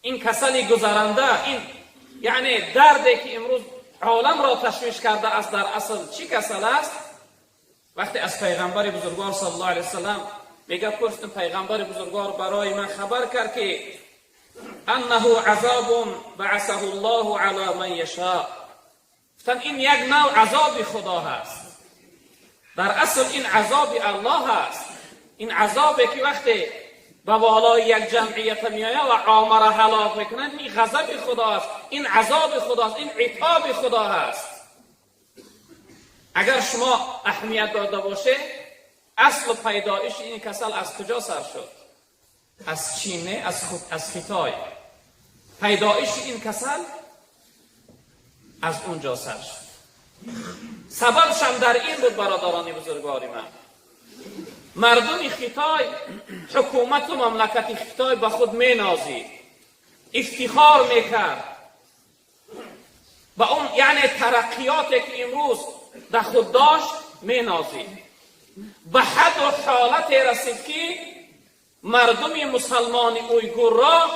این کسلی گذرنده، این یعنی دردی که امروز عالم را تشویش کرده است، در اصل چی کسل است؟ وقتی از پیغمبر بزرگوار صلی الله علیه وسلم میگه پرسیدم پیغمبر بزرگوار برای من خبر کرد که انه عذاب بعثه الله علی من یشاء، گفتن این یک نوع عذاب خدا هست. در اصل این عذاب الله هست. این عذابی که وقتی به بالای یک جمعیت میآید و عامه را هلاک میکنن، این غضب خدا است، این عذاب خدا است، این عتاب خدا هست. اگر شما اهمیت داده باشه، اصل پیدایش این کسل از کجا سر شد؟ از چینه، از خیتای. پیدایش این کسل از اونجا سر شد. سببش هم در این بود برادران بزرگواری من. مردم خیتای، حکومت و مملکت خیتای به خود می نازید، افتخار میکرد با اون یعنی ترقیاتی که امروز در خود داشت می نازید. به حد و حالت رسید که مردم مسلمان اویگور را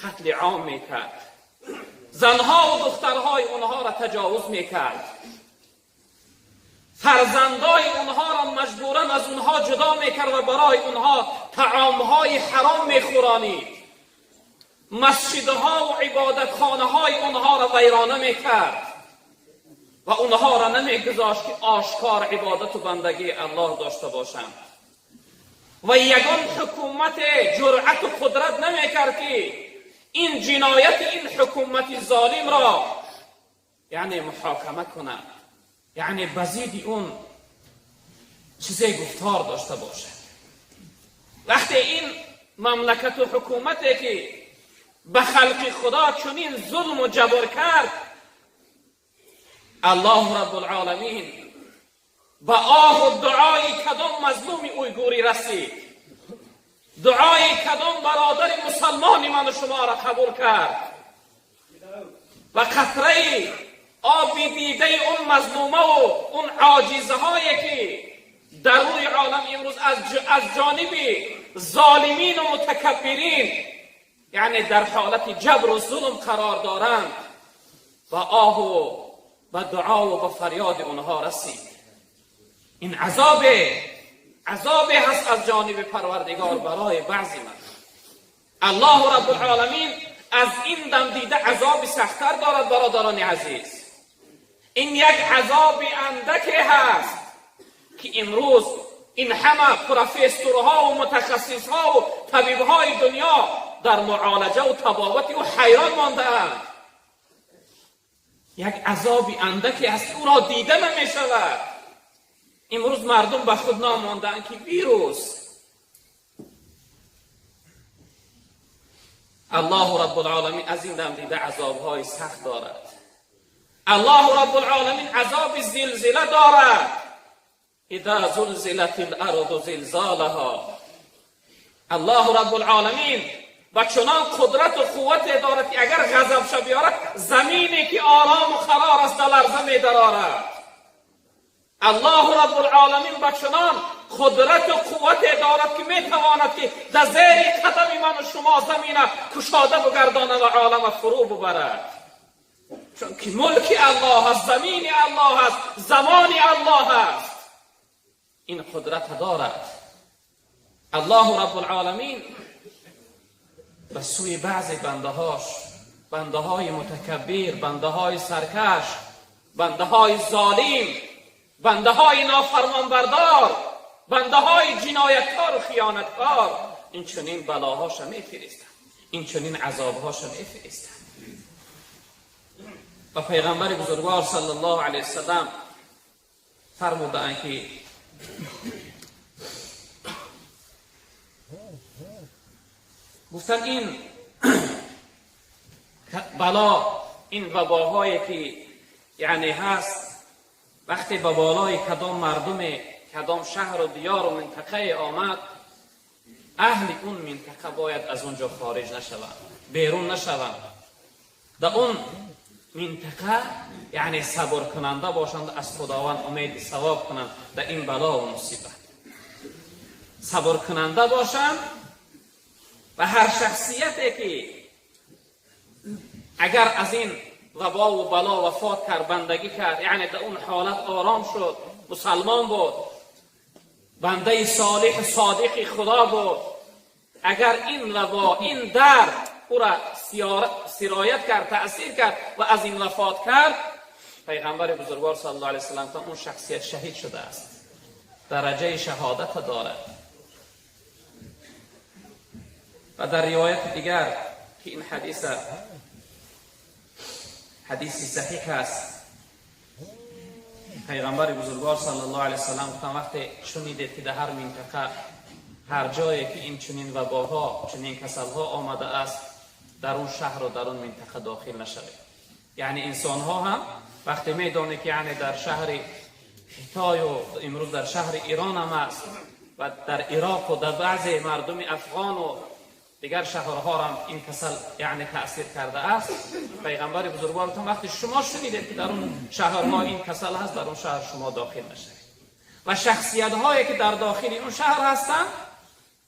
قتل عام میکرد، زنها و دخترهای اونها را تجاوز میکرد، فرزندای اونها را مجبوراً از اونها جدا میکرد و برای اونها طعامهای حرام میخورانید، مسجدها و عبادتخانه‌های اونها را ویرانه میکرد و اونها را نمیگذاشت که آشکار عبادت و بندگی الله داشته باشند. و یگان حکومت جرأت و قدرت نمیکرد که این جنایت این حکومت ظالم را یعنی محاکمه کنند، یعنی بزید اون چیزی گفتار داشته باشه. وقتی این مملکت و حکومتی که به خلق خدا چنین ظلم و جبر کرد، الله رب العالمین به آه و دعای کدام مظلوم اویگوری رسید، دعای کدام برادر مسلمان من و شما را قبول کرد و قطره آب دیده اون مظلومه و اون عاجزه هایی که در روی عالم امروز از جانب ظالمین و متکبرین یعنی در حالت جبر و ظلم قرار دارند، و آه و به دعا و به فریاد اونها رسید. این عذاب هست از جانب پروردگار برای بعضی من. الله رب العالمین از این دم دیده عذاب سخت‌تر دارد برادران عزیز. این یک عذاب اندکی هست که امروز این همه پروفسورها و متخصصها و طبیبهای دنیا در معالجه و طبابت او حیران مانده‌اند. یک عذاب اندکی است، او را دیده نمی شود. امروز مردم به خود نامانده‌اند که ویروس. الله رب العالمین از این دم دیده عذابهای سخت دارد. الله رب العالمین عذاب زلزله دارد. اذا زلزلت الارض زلزالها. الله رب العالمین و چنان قدرت و قوت دارد که اگر غضب شو بیارد، زمینی که آرام و قرار است در لرزه می درآرد. الله رب العالمین و چنان قدرت و قوت دارد که می تواند که در زیر قدم من و شما زمین کشاده بگرداند و عالم فرو ببرد. چون که ملک الله است، زمین الله است، زمان الله است. این قدرت دارد. الله رب العالمین به سوی بعضی بنده های متکبر، بنده های سرکش، بنده های ظالم، بنده های نافرمانبردار، بنده های جنایتکار و خیانتکار، این چنین بلاهاش میفرستند، این چنین عذابهاش میفرستند. و پیغمبر بزرگوار صلی الله علیه وسلم فرمودند که گفتن این بلا، این وباهایی که یعنی هست، وقتی به بالای کدام مردم کدام شهر و دیار و منطقه آمد، اهل اون منطقه باید از اونجا خارج نشوند، بیرون نشوند. در اون منطقه یعنی صبر کننده باشند، از خداوند امید ثواب کنند در این بلا و مصیبت. صبر کننده باشند و هر شخصیتی که اگر از این وبا و بلا وفات کرد، بندگی کرد، یعنی در اون حالت آرام شد، مسلمان بود، بنده صالح صادق خدا بود، اگر این وبا، این درد او را سرایت کرد، تأثیر کرد و از این وفات کرد، پیغمبر بزرگوار صلی الله علیه وسلم اون شخصیت شهید شده است، درجه شهادت دارد. و در روایت دیگر که این حدیثی صحیح است، پیغمبر بزرگوار صلی الله علیه وسلم گفتن وقتی شنیدید که در هر منطقه، هر جایی که این چنین وباها، چنین کسلها آمده است، در اون شهر و در اون منطقه داخل نشوید. یعنی انسان ها هم وقتی میدونه که یعنی در شهر حیتای و امروز در شهر ایران هم است و در عراق و در بعضی مردم افغان و دیگر شهرها هم این کسل یعنی تأثیر کرده است، پیغمبر بزرگوارتون وقتی شما شنیدید که در اون شهرها این کسل هست، در اون شهر شما داخل نشوید و شخصیت هایی که در داخل اون شهر هستند،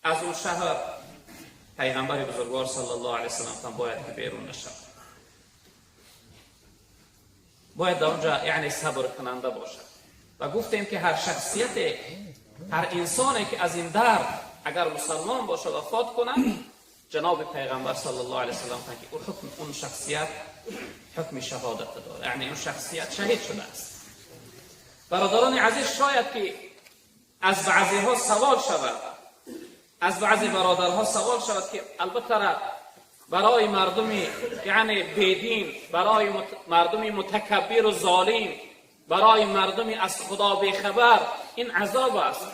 از اون شهر پیغمبر بزرگوار صلی الله علیه وسلم باید که بیرون نشود، باید در اونجا یعنی صبر کننده باشد. و گفتیم که هر شخصیت، هر انسانی که از این درد اگر مسلمان باشه وفات کنه، جناب پیغمبر صلی الله علیه وسلم که اون شخصیت حکم شهادت داره، یعنی اون شخصیت شهید شده است. برادران عزیز، شاید که از بعضیها سوال شود، از بعضی برادرها سوال شود که البته برای مردمی یعنی بیدین، برای مردمی متکبر و ظالم، برای مردمی از خدا بیخبر این عذاب است،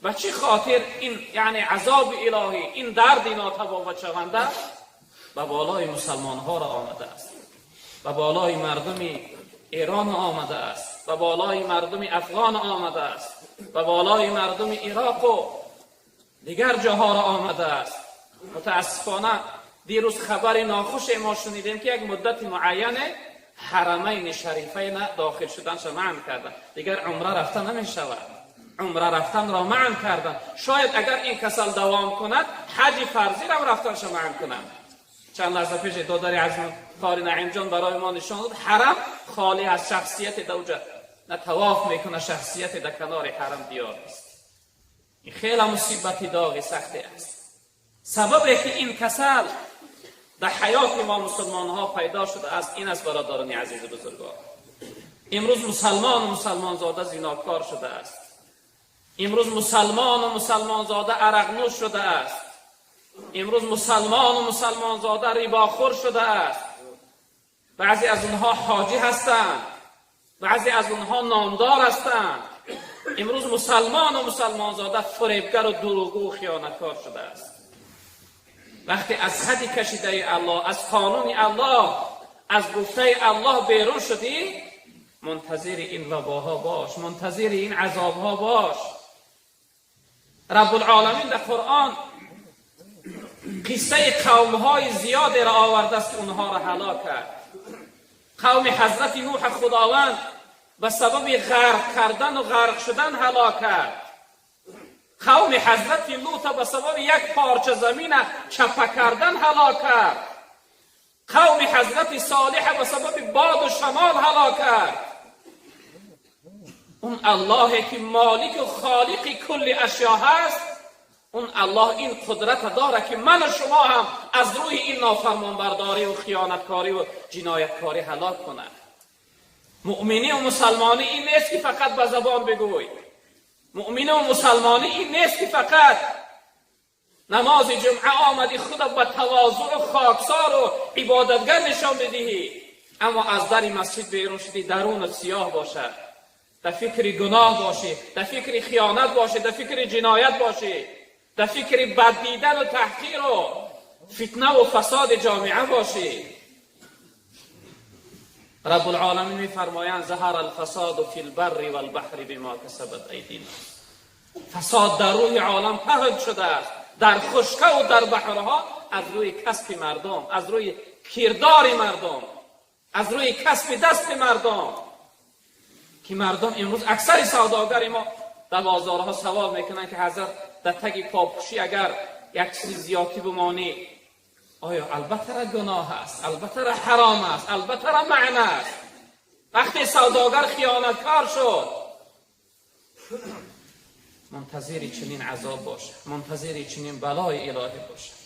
و چه خاطر این یعنی عذاب الهی، این درد ناتفاوت شونده به بالای مسلمان ها را آمده است، به بالای مردم ایران آمده است، به بالای مردم افغان آمده است، به بالای مردم عراق و دیگر جاها را آمده است. متاسفانه دیروز خبر ناخوش ما شنیدیم که یک مدت معینه حرمین شریفین داخل شدن منع کردن، دیگر عمره رفتن نمی شود، عمره رفتن را منع کردن. شاید اگر این کسل دوام کند، حج فرضی را رفتنش منع کنند. چند لحظه پیش دادر عزم قاری نعیم جان برای ما نشان داد حرم خالی از شخصیت دوجه، نه طواف میکنه شخصیت در کنار حرم دیار است. این خیلی مصیبتی داغی سختی است. سببی که این کسل در حیات ما مسلمان ها پیدا شده است این است برادران عزیز بزرگوار. امروز مسلمان و مسلمان زاده زیناکار شده است، امروز مسلمان و مسلمان زاده عرق نوش شده است، امروز مسلمان و مسلمان زاده ریباخور شده است. بعضی از اونها حاجی هستند، بعضی از اونها نامدار هستند. امروز مسلمان و مسلمان زاده فریبگر و دروغگو و خیانتکار شده است. وقتی از حد کشیده الله، از قانون الله، از گفته الله بیرون شدی، منتظر این وباها باش، منتظر این عذابها باش. رب العالمین در قرآن قصه قومهای زیادی را آورده است که اونها را هلاک کرد. قوم حضرت نوح خداوند به سبب غرق کردن و غرق شدن هلاک کرد. قوم حضرت لوط به سبب یک پارچه زمین چپه کردن هلاک کرد. قوم حضرت صالح به سبب باد و شمال هلاک کرد. اون الله که مالک و خالق کل اشیا هست، اون الله این قدرت داره که من و شما هم از روی این نافرمانبرداری و خیانتکاری و جنایتکاری هلاک کنه. مؤمنی و مسلمانی این نیست که فقط به زبان بگوی. مؤمنی و مسلمانی این نیست که فقط نماز جمعه آمدی خودت به تواضع و خاکسار و عبادتگر نشان بدهی، اما از در مسجد بیرون شدی درونت سیاه باشد، در فکر گناه باشی، در فکر خیانت باشی، در فکر جنایت باشی، در فکر بد دیدن و تحقیر و فتنه و فساد جامعه باشی. رب العالمین می‌فرمایند ظهر الفساد فی البر والبحر بما کسبت ایدی الناس. فساد در روی عالم پهن شده است، در خشکه و در بحرها، از روی کسب مردم، از روی کردار مردم، از روی کسب دست مردم. که مردم امروز اکثر سوداگر ما در بازارها سوال میکنن که حضرت در تگ پاپوشی اگر یک چیز زیادی بمانی آیا البته را گناه است، البته را حرام است، البته را معنی است. وقتی سوداگر خیانتکار شد، منتظر چنین عذاب باشه، منتظر چنین بلای الهی باشه.